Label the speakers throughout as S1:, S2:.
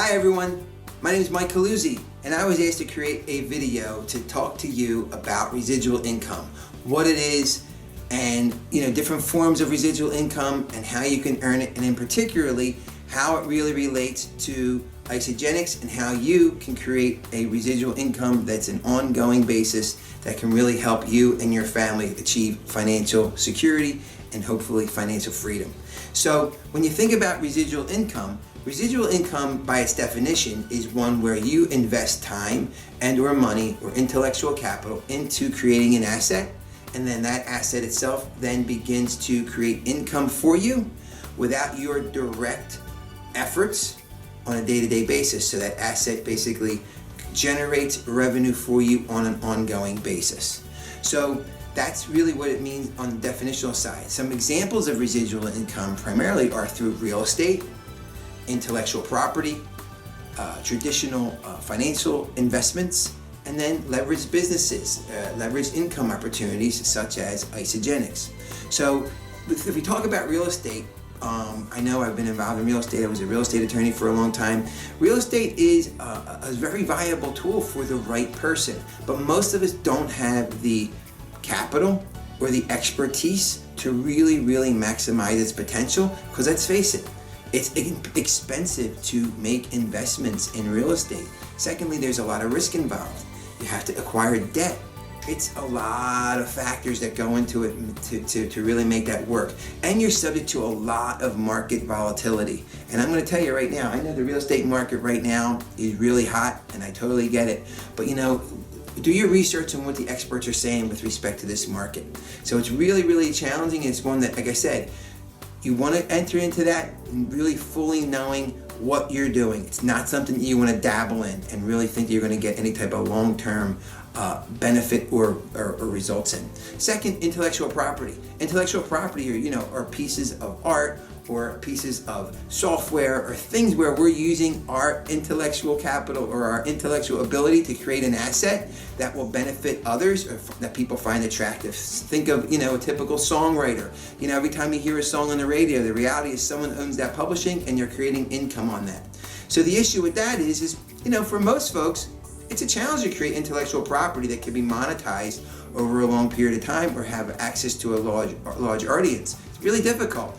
S1: Hi everyone, my name is Mike Caluzzi, and I was asked to create a video to talk to you about residual income, what it is, and different forms of residual income and how you can earn it, and in particularly how it really relates to isogenics and how you can create a residual income that's an ongoing basis that can really help you and your family achieve financial security and hopefully financial freedom. So when you think about residual income by its definition is one where you invest time and or money or intellectual capital into creating an asset, and then that asset itself then begins to create income for you without your direct efforts on a day-to-day basis. So that asset basically generates revenue for you on an ongoing basis. So that's really what it means on the definitional side. Some examples of residual income primarily are through real estate, intellectual property, traditional financial investments, and then leveraged businesses, leveraged income opportunities such as isogenics. So if we talk about real estate, I know I've been involved in real estate. I was a real estate attorney for a long time. Real estate is a very viable tool for the right person, but most of us don't have the capital or the expertise to really maximize its potential, because let's face it, it's expensive to make investments in real estate. Secondly, there's a lot of risk involved. You have to acquire debt. It's a lot of factors that go into it to really make that work. And you're subject to a lot of market volatility. And I'm going to tell you right now, I know the real estate market right now is really hot, and I totally get it. But do your research on what the experts are saying with respect to this market. So it's really challenging. It's one that, like I said, you want to enter into that really fully knowing what you're doing. It's not something that you want to dabble in and really think you're going to get any type of long-term benefit or results in. Second, intellectual property. Intellectual property are pieces of art or pieces of software or things where we're using our intellectual capital or our intellectual ability to create an asset that will benefit others or that people find attractive. Think of, a typical songwriter. Every time you hear a song on the radio, the reality is someone owns that publishing and you're creating income on that. So the issue with that is for most folks, it's a challenge to create intellectual property that can be monetized over a long period of time or have access to a large audience. It's really difficult.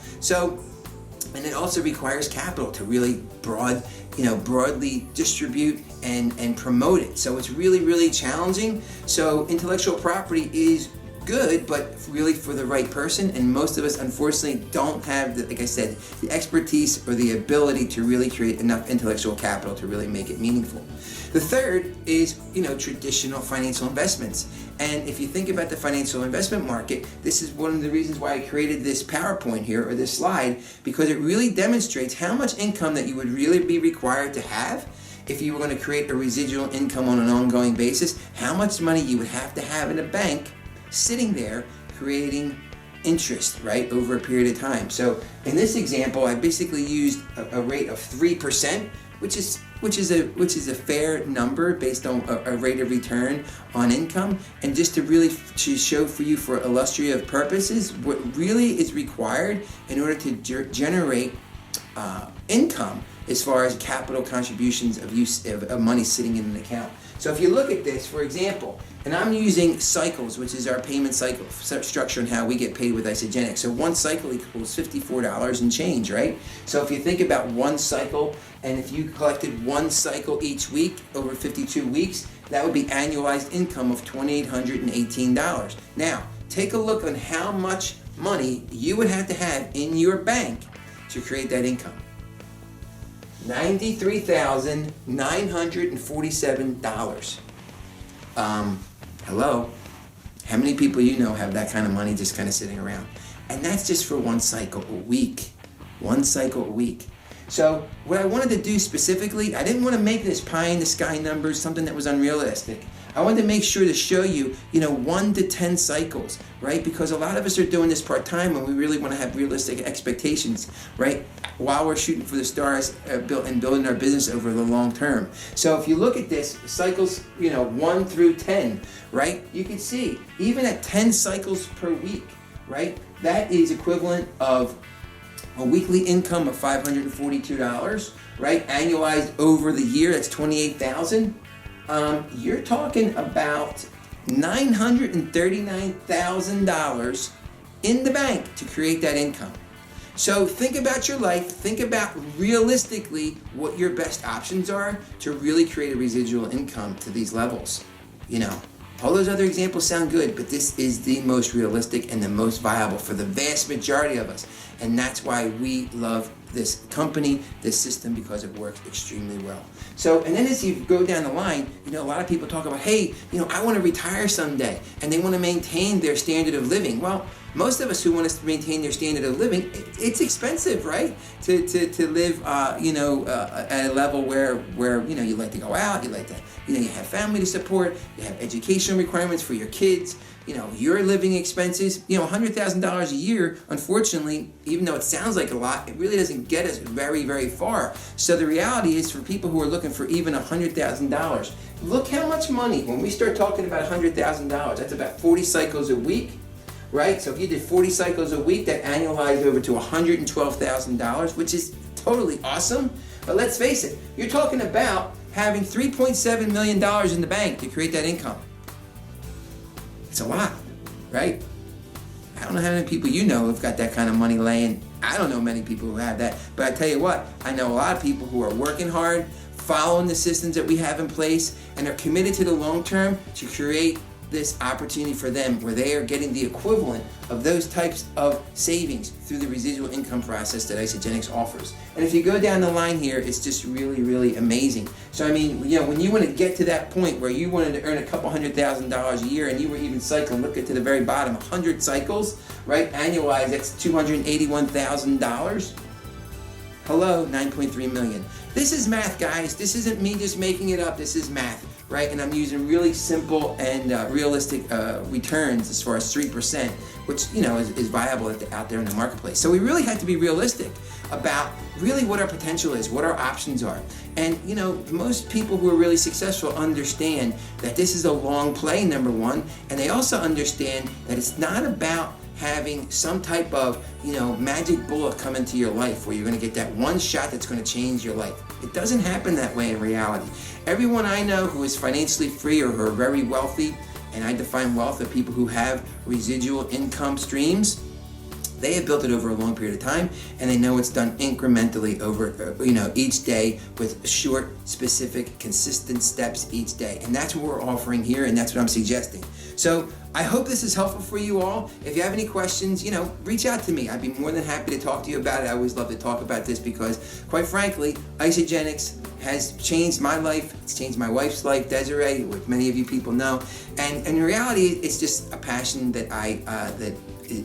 S1: And it also requires capital to really broadly distribute and promote it. So it's really challenging. So intellectual property is good, but really for the right person. And most of us, unfortunately, don't have, like I said, the expertise or the ability to really create enough intellectual capital to really make it meaningful. The third is, traditional financial investments. And if you think about the financial investment market, this is one of the reasons why I created this PowerPoint here, or this slide, because it really demonstrates how much income that you would really be required to have if you were going to create a residual income on an ongoing basis, how much money you would have to have in a bank sitting there creating interest, right, over a period of time. So in this example, I basically used a rate of 3%, which is a fair number based on a rate of return on income. And just to show for you for illustrative purposes, what really is required in order to generate income as far as capital contributions of money sitting in an account. So if you look at this, for example, and I'm using cycles, which is our payment cycle structure and how we get paid with isogenics. So one cycle equals $54 and change, right? So if you think about one cycle, and if you collected one cycle each week over 52 weeks, that would be annualized income of $2,818. Now, take a look on how much money you would have to have in your bank to create that income. $93,947. Hello? How many people have that kind of money just kind of sitting around? And that's just for one cycle a week. One cycle a week. So what I wanted to do specifically, I didn't want to make this pie in the sky numbers something that was unrealistic. I wanted to make sure to show you, 1 to 10 cycles, right? Because a lot of us are doing this part-time and we really want to have realistic expectations, right? While we're shooting for the stars and building our business over the long term. So if you look at this, cycles, 1 through 10, right? You can see, even at 10 cycles per week, right? That is equivalent of a weekly income of $542, right? Annualized over the year, that's $28,000. You're talking about $939,000 in the bank to create that income. So think about your life, think about realistically what your best options are to really create a residual income to these levels. You know, all those other examples sound good, but this is the most realistic and the most viable for the vast majority of us. And that's why we love this company, this system, because it works extremely well. So, and then as you go down the line, you know, a lot of people talk about, hey, you know, I want to retire someday, and they want to maintain their standard of living. Well, most of us who want to maintain their standard of living, it's expensive, right? To live, at a level where you know, you like to go out, you like to, you know, you have family to support, you have educational requirements for your kids, you know, your living expenses. You know, $100,000 a year, unfortunately, even though it sounds like a lot, it really doesn't get us very, very far. So the reality is, for people who are looking for even $100,000, look how much money, when we start talking about $100,000, that's about 40 cycles a week. Right? So if you did 40 cycles a week, that annualized over to $112,000, which is totally awesome. But let's face it, you're talking about having $3.7 million in the bank to create that income. It's a lot, right? I don't know how many people you know who've got that kind of money laying. I don't know many people who have that. But I tell you what, I know a lot of people who are working hard, following the systems that we have in place, and are committed to the long term to create this opportunity for them where they are getting the equivalent of those types of savings through the residual income process that Isagenix offers. And if you go down the line here, it's just really, really amazing. So I mean, you know, when you want to get to that point where you wanted to earn a couple $100,000 a year and you were even cycling, look at to the very bottom, 100 cycles, right? Annualized, that's $281,000. Hello, 9.3 million. This is math, guys. This isn't me just making it up. This is math. Right, and I'm using really simple and realistic returns as far as 3%, which, you know, is viable out there in the marketplace. So we really have to be realistic about really what our potential is, what our options are. And, you know, most people who are really successful understand that this is a long play, number one, and they also understand that it's not about having some type of, you know, magic bullet come into your life where you're going to get that one shot that's going to change your life. It doesn't happen that way in reality. Everyone I know who is financially free or who are very wealthy, and I define wealth as people who have residual income streams, they have built it over a long period of time, and they know it's done incrementally over, each day with short, specific, consistent steps each day. And that's what we're offering here, and that's what I'm suggesting. So I hope this is helpful for you all. If you have any questions, you know, reach out to me. I'd be more than happy to talk to you about it. I always love to talk about this because, quite frankly, Isagenix has changed my life. It's changed my wife's life, Desiree, which many of you people know. And in reality, it's just a passion that that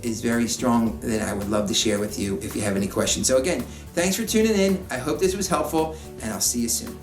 S1: is very strong that I would love to share with you if you have any questions. So again, thanks for tuning in. I hope this was helpful, and I'll see you soon.